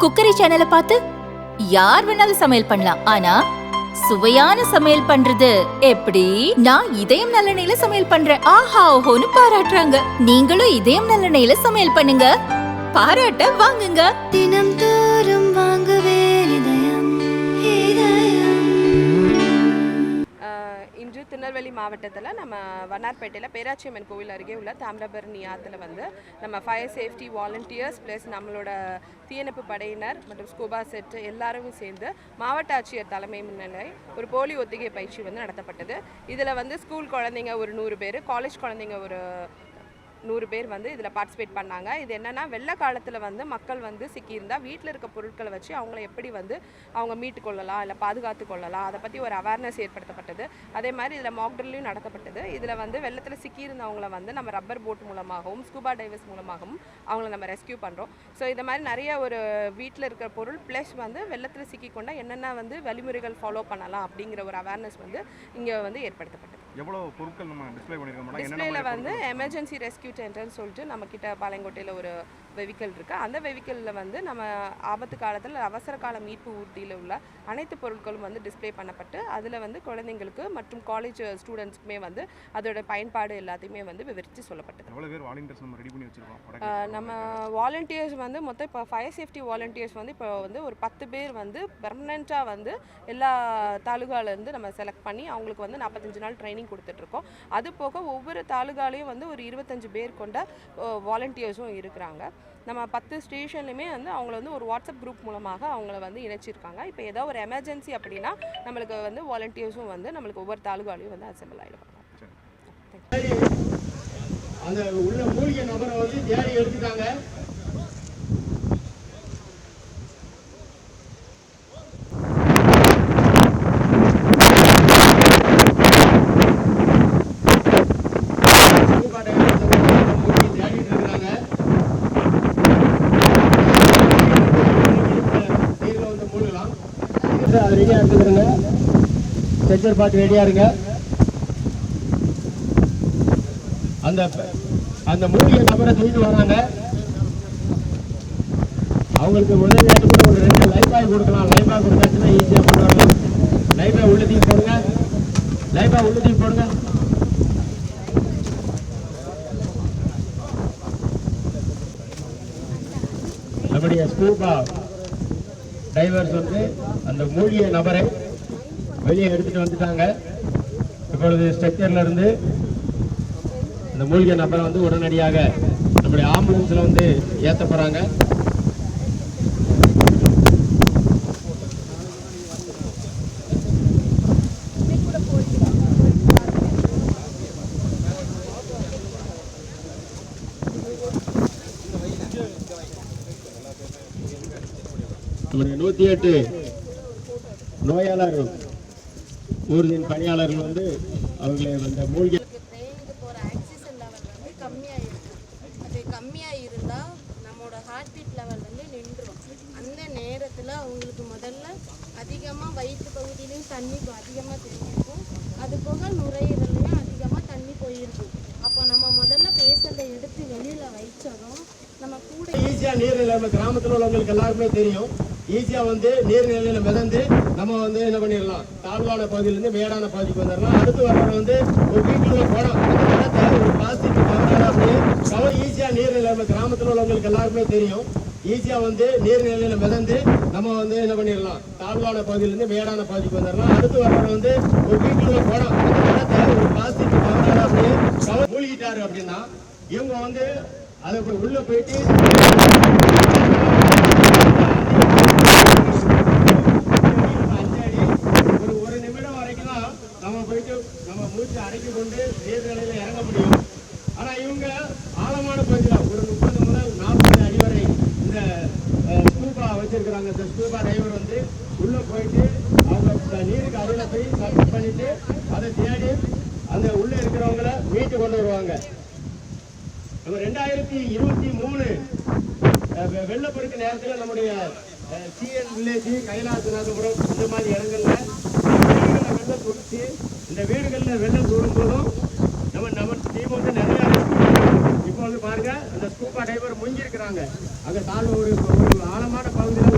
Cookery சேனலை பார்த்து யார் வேணாலும் சமையல் பண்ணலாம். ஆனா சுவையான சமையல் பண்றது எப்படி? நான் இதயம் நல்லெண்ணெயில சமையல் பண்றேன். ஆஹா ஓஹோன்னு பாராட்டுறாங்க. நீங்களும் இதயம் நல்லெண்ணெயில சமையல் பண்ணுங்க, பாராட்ட வாங்குங்க. தினம் தோறும் வாங்குவே இதயம் இதயம். இன்று திருநெல்வேலி மாவட்டத்தில் நம்ம வண்ணார்பேட்டையில் பேராட்சி அம்மன் கோவில் அருகே உள்ள தாமிரபரணி ஆற்றுல வந்து நம்ம ஃபயர் சேஃப்டி வாலண்டியர்ஸ் ப்ளஸ் நம்மளோட தீயணைப்பு படையினர் மற்றும் ஸ்கூபா செட் எல்லாரும் சேர்ந்து மாவட்ட ஆட்சியர் தலைமை முன்னிலை ஒரு போலி ஒத்திகை பயிற்சி வந்து நடத்தப்பட்டது. இதில் வந்து ஸ்கூல் குழந்தைங்க ஒரு 100 பேர், காலேஜ் குழந்தைங்க ஒரு 100 பேர் வந்து இதில் பார்ட்டிசிபேட் பண்ணாங்க. இது என்னென்னா வெள்ள காலத்தில் வந்து மக்கள் வந்து சிக்கியிருந்தால் வீட்டில் இருக்க பொருட்களை வச்சு அவங்கள எப்படி வந்து அவங்க மீட்டு கொள்ளலாம் இல்லை பாதுகாத்து கொள்ளலாம், அதை பற்றி ஒரு அவேர்னஸ் ஏற்படுத்தப்பட்டது. அதே மாதிரி இதில் மாக் ட்ரில்லையும் நடத்தப்பட்டது. இதில் வந்து வெள்ளத்தில் சிக்கியிருந்தவங்கள வந்து நம்ம ரப்பர் போட் மூலமாகவும் ஸ்கூபா டைவர்ஸ் மூலமாகவும் அவங்கள நம்ம ரெஸ்கியூ பண்ணுறோம். ஸோ இந்த மாதிரி நிறைய ஒரு வீட்டில் இருக்கிற பொருள் ப்ளஸ் வந்து வெள்ளத்தில் சிக்கிக்கொண்டா என்னென்ன வந்து வழிமுறைகள் ஃபாலோ பண்ணலாம் அப்படிங்கிற ஒரு அவேர்னஸ் வந்து இங்கே வந்து ஏற்படுத்தப்பட்டது. எவ்வளோ பொருட்கள் நம்ம டிஸ்ப்ளே பண்ணிருக்கோம்? டிஸ்ப்ளேல வந்து எமர்ஜென்சி ரெஸ்கியூ சென்டர்னு சொல்லிட்டு நம்ம கிட்ட பாளையங்கோட்டையில் ஒரு வெஹிக்கிள் இருக்குது. அந்த வெஹிக்கிளில் வந்து நம்ம ஆபத்து காலத்தில் அவசர கால மீட்பு ஊர்தியில் உள்ள அனைத்து பொருட்களும் வந்து டிஸ்ப்ளே பண்ணப்பட்டு அதில் வந்து குழந்தைங்களுக்கு மற்றும் காலேஜ் ஸ்டூடெண்ட்ஸ்க்குமே வந்து அதோட பயன்பாடு எல்லாத்தையுமே வந்து விவரித்து சொல்லப்பட்டது. எவ்வளோ பேர் வாலண்டியர்ஸ் நம்ம ரெடி பண்ணி வச்சுருக்கோம்? நம்ம வாலண்டியர்ஸ் வந்து மொத்தம் இப்போ ஃபயர் சேஃப்டி வாலண்டியர்ஸ் வந்து இப்போ வந்து ஒரு 10 பேர் வந்து பெர்மனெண்ட்டாக வந்து எல்லா தாலுகாலேருந்து நம்ம செலக்ட் பண்ணி அவங்களுக்கு வந்து 45 நாள் ட்ரைனிங் கொடுத்துட்ருக்கோம். அது போக ஒவ்வொரு தாலுகாலையும் வந்து ஒரு 25 பேர் கொண்ட வாலண்டியர்ஸும் இருக்கிறாங்க. நம்ம 10 ஸ்டேஷன்லையுமே வந்து அவங்கள வந்து ஒரு வாட்ஸ்அப் குரூப் மூலமாக அவங்கள வந்து இணைச்சிருக்காங்க. இப்போ ஏதோ ஒரு எமர்ஜென்சி அப்படின்னா நம்மளுக்கு வந்து வாலண்டியர்ஸும் வந்து நம்மளுக்கு ஒவ்வொரு தாலுகாலையும் வந்து அசெம்பிள் ஆகிடுவாங்க. அந்த உள்ள மூலிகை நபரை வந்து தேடி எடுத்துட்டாங்க. ரெடியா இருக்குதுங்க, ஸ்ட்ரெச்சர் பார்த்து ரெடியா இருங்க. அந்த மூலிகை நபரை தூக்கிட்டு வராங்க. அவங்களுக்கு உதவியாட்டு கூட ஒரு 2 லைஃபாய் கொடுக்கலாம். லைஃபாய் கொடுத்தாச்சுன்னா ஈஸியாக கொண்டு வரலாம். லைஃபாய் உள்ள தூக்கி போடுங்க, லைஃபாய் உள்ள தூக்கி போடுங்க. நம்முடைய ஸ்கூபா டைவர்ஸ் வந்து அந்த மூலிகை நபரை வெளியே எடுத்துட்டு வந்துட்டாங்க. இப்பொழுது ஸ்ட்ரக்சர்ல இருந்து அந்த மூலிகை நபரை வந்து உடனடியாக நம்முடைய ஆம்புலன்ஸ்ல வந்து ஏற்ற போறாங்க. நம்முடைய 108 நோயாளர் ஊர்தியின் பணியாளர்கள் வந்து அவர்களை அந்த மூலிகை போகிற ஆக்சிஜன் லெவல் வந்து கம்மியாக இருக்குது. அது கம்மியாக இருந்தால் நம்மளோட ஹார்ட் பீட் லெவல் வந்து நின்றுடும். அந்த நேரத்தில் அவங்களுக்கு முதல்ல அதிகமாக வயிற்று பகுதியிலையும் தண்ணி அதிகமாக தெரிஞ்சிருக்கும். அது போக நுரையீரலையும் அதிகமாக தண்ணி போயிருக்கும். அப்போ நம்ம முதல்ல பேஷண்ட்டை எடுத்து வெளியில் வைச்சதும் நம்ம கூட ஈஸியாக நீர்நிலை கிராமத்தில் உள்ளவங்களுக்கு எல்லாருக்குமே தெரியும். ஈஸியாக வந்து நீர்நிலையில் மிதந்து நம்ம வந்து என்ன பண்ணிடலாம், தாழ்வான பகுதியிலேருந்து மேடான பகுதிக்கு வந்துடலாம். அடுத்து வர்றவங்க வந்து ஒரு வீட்டுக்குள்ள குடம், அந்த குடத்தை ஒரு பிளாஸ்டிக் கவரால் அப்படியே கவர் ஈஸியாக நீர்நிலை கிராமத்தில் உள்ளவங்களுக்கு எல்லாருக்குமே தெரியும். ஈஸியாக வந்து நீர்நிலையில் மிதந்து நம்ம வந்து என்ன பண்ணிடலாம், தாழ்வான பகுதியிலேருந்து மேடான பகுதிக்கு வந்துடலாம். அடுத்து வர்றவங்க வந்து ஒரு வீட்டுக்குள்ள குடம், அந்த குடத்தை ஒரு பிளாஸ்டிக் கவரால் அப்படியே கவர் மூழ்கிட்டாரு அப்படின்னா இவங்க வந்து அதை உள்ள போயிட்டு ஒரு நிமிடம் வரைக்கும் தான் நம்ம போயிட்டு நம்ம மூச்சு அடைக்கி கொண்டு நீர்நிலையில இறங்க முடியும். ஆனா இவங்க ஆழமான பகுதியில் ஒரு 30 முதல் 40 அடி வரை இந்த ஸ்கூபா வச்சிருக்கிறாங்க. இந்த ஸ்கூபா டைவர் வந்து உள்ள போயிட்டு அவங்க நீருக்கு அடியில போய் சர்ச் பண்ணிட்டு அதை தேடி அந்த உள்ள இருக்கிறவங்களை மீட்டு கொண்டு வருவாங்க. நம்ம 2023 வெள்ளப்பெருக்கு நேரத்தில் நம்முடைய சிஎன் வில்லேஜ், கைலாசநாதபுரம் இந்த மாதிரி இடங்கள்ல வெள்ளம் கொடுத்து இந்த வீடுகளில் வெள்ளம் சூடும் போதும் நம்ம டீம் வந்து நிறைய இப்போ வந்து பாருங்க அந்த ஸ்கூபா டைவர் முங்கிருக்கிறாங்க. அங்கே தாழ்வு ஒரு ஆழமான பகுதியில்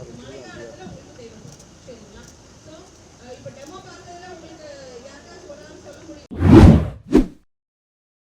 இருக்குது.